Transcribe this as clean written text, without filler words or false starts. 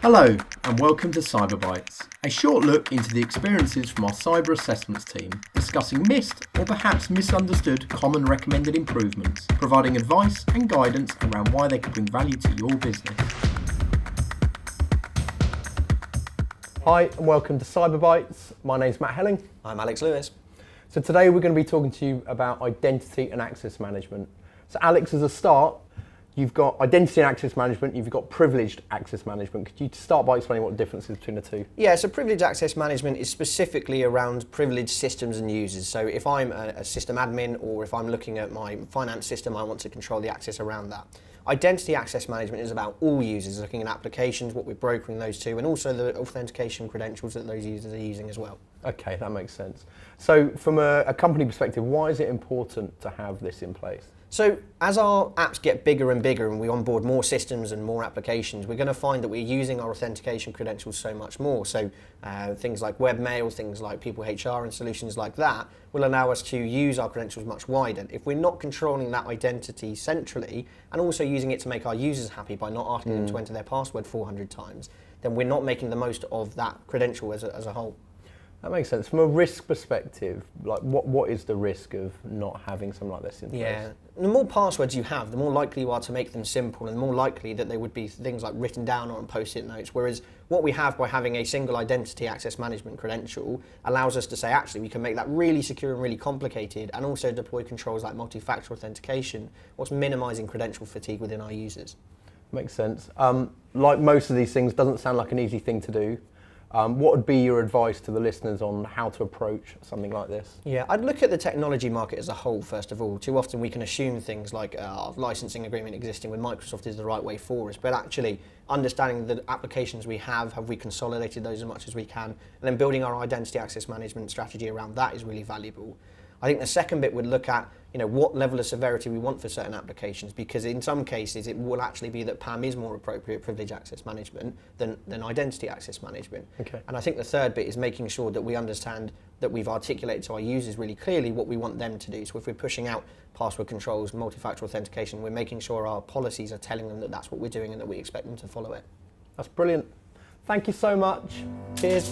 Hello and welcome to Cyber Bytes, a short look into the experiences from our cyber assessments team, discussing missed or perhaps misunderstood common recommended improvements, providing advice and guidance around why they can bring value to your business. Hi and welcome to Cyber Bytes. My name's Matt Helling. I'm Alex Lewis. So today we're going to be talking to you about identity and access management. So Alex, as a start, you've got identity and access management, you've got privileged access management. Could you start by explaining what the difference is between the two? Yeah, so privileged access management is specifically around privileged systems and users. So if I'm a system admin or if I'm looking at my finance system, I want to control the access around that. Identity access management is about all users, looking at applications, what we're brokering those to, and also the authentication credentials that those users are using as well. Okay, that makes sense. So from a company perspective, why is it important to have this in place? So as our apps get bigger and bigger and we onboard more systems and more applications, we're going to find that we're using our authentication credentials so much more. So things like webmail, things like people HR and solutions like that will allow us to use our credentials much wider. If we're not controlling that identity centrally and also using it to make our users happy by not asking them to enter their password 400 times, then we're not making the most of that credential as a whole. That makes sense. From a risk perspective, like what is the risk of not having something like this in place? Yeah, the more passwords you have, the more likely you are to make them simple and the more likely that they would be things like written down on post-it notes, whereas what we have by having a single identity access management credential allows us to say, actually, we can make that really secure and really complicated and also deploy controls like multi-factor authentication, whilst minimizing credential fatigue within our users. Makes sense. Like most of these things, doesn't sound like an easy thing to do. What would be your advice to the listeners on how to approach something like this? Yeah, I'd look at the technology market as a whole, first of all. Too often we can assume things like a licensing agreement existing with Microsoft is the right way for us, but actually understanding the applications we have we consolidated those as much as we can, and then building our identity access management strategy around that is really valuable. I think the second bit would look at what level of severity we want for certain applications, because in some cases it will actually be that PAM is more appropriate, privilege access management, than identity access management. Okay. And I think the third bit is making sure that we understand that we've articulated to our users really clearly what we want them to do. So if we're pushing out password controls, multi-factor authentication, we're making sure our policies are telling them that that's what we're doing and that we expect them to follow it. That's brilliant. Thank you so much. Cheers.